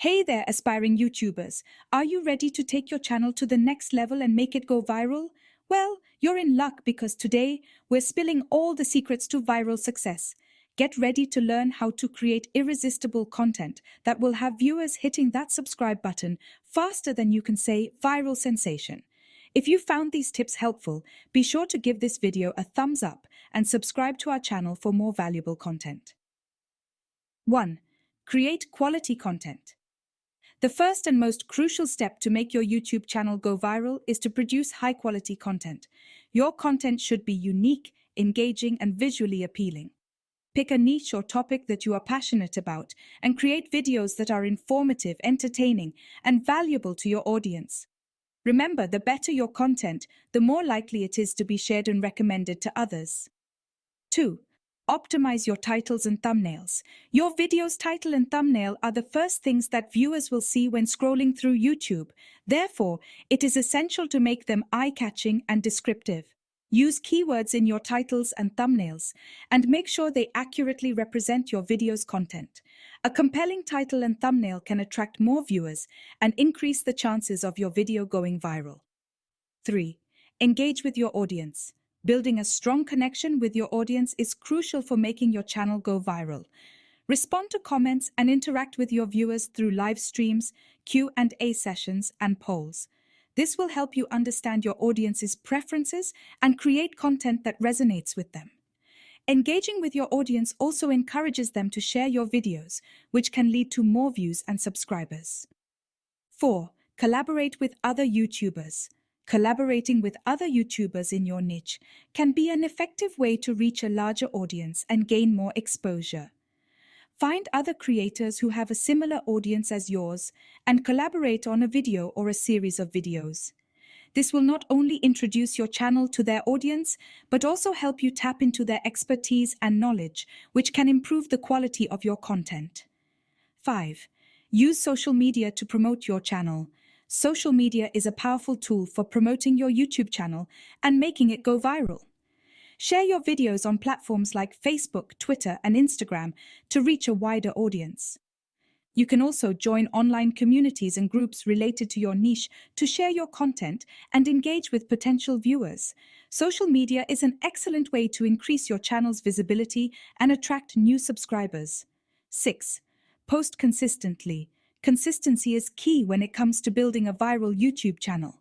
Hey there, aspiring YouTubers. Are you ready to take your channel to the next level and make it go viral? Well, you're in luck because today we're spilling all the secrets to viral success. Get ready to learn how to create irresistible content that will have viewers hitting that subscribe button faster than you can say viral sensation. If you found these tips helpful, be sure to give this video a thumbs up and subscribe to our channel for more valuable content. 1. Create quality content. The first and most crucial step to make your YouTube channel go viral is to produce high-quality content. Your content should be unique, engaging, and visually appealing. Pick a niche or topic that you are passionate about and create videos that are informative, entertaining, and valuable to your audience. Remember, the better your content, the more likely it is to be shared and recommended to others. 2. Optimize your titles and thumbnails. Your video's title and thumbnail are the first things that viewers will see when scrolling through YouTube. Therefore, it is essential to make them eye-catching and descriptive. Use keywords in your titles and thumbnails, and make sure they accurately represent your video's content. A compelling title and thumbnail can attract more viewers and increase the chances of your video going viral. 3. Engage with your audience. Building a strong connection with your audience is crucial for making your channel go viral. Respond to comments and interact with your viewers through live streams, Q&A sessions, and polls. This will help you understand your audience's preferences and create content that resonates with them. Engaging with your audience also encourages them to share your videos, which can lead to more views and subscribers. 4. Collaborate with other YouTubers. Collaborating with other YouTubers in your niche can be an effective way to reach a larger audience and gain more exposure. Find other creators who have a similar audience as yours and collaborate on a video or a series of videos. This will not only introduce your channel to their audience, but also help you tap into their expertise and knowledge, which can improve the quality of your content. 5. Use social media to promote your channel. Social media is a powerful tool for promoting your YouTube channel and making it go viral. Share your videos on platforms like Facebook, Twitter, and Instagram to reach a wider audience. You can also join online communities and groups related to your niche to share your content and engage with potential viewers. Social media is an excellent way to increase your channel's visibility and attract new subscribers. 6. Post consistently. Consistency is key when it comes to building a viral YouTube channel.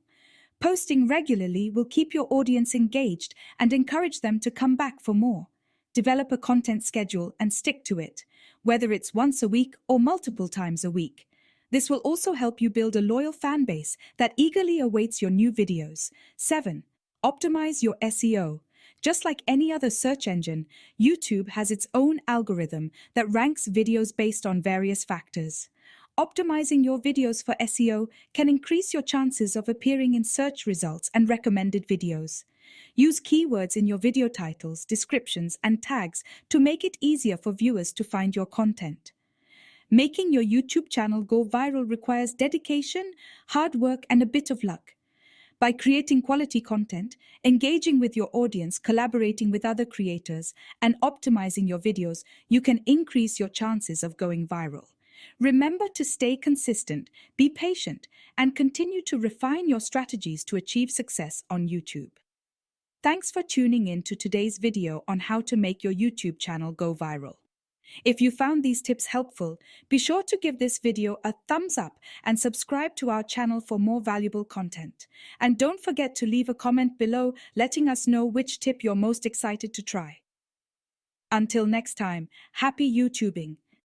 Posting regularly will keep your audience engaged and encourage them to come back for more. Develop a content schedule and stick to it, whether it's once a week or multiple times a week. This will also help you build a loyal fan base that eagerly awaits your new videos. 7. Optimize your SEO. Just like any other search engine, YouTube has its own algorithm that ranks videos based on various factors. Optimizing your videos for SEO can increase your chances of appearing in search results and recommended videos. Use keywords in your video titles, descriptions, and tags to make it easier for viewers to find your content. Making your YouTube channel go viral requires dedication, hard work, and a bit of luck. By creating quality content, engaging with your audience, collaborating with other creators, and optimizing your videos, you can increase your chances of going viral. Remember to stay consistent, be patient, and continue to refine your strategies to achieve success on YouTube. Thanks for tuning in to today's video on how to make your YouTube channel go viral. If you found these tips helpful, be sure to give this video a thumbs up and subscribe to our channel for more valuable content. And don't forget to leave a comment below letting us know which tip you're most excited to try. Until next time, happy YouTubing!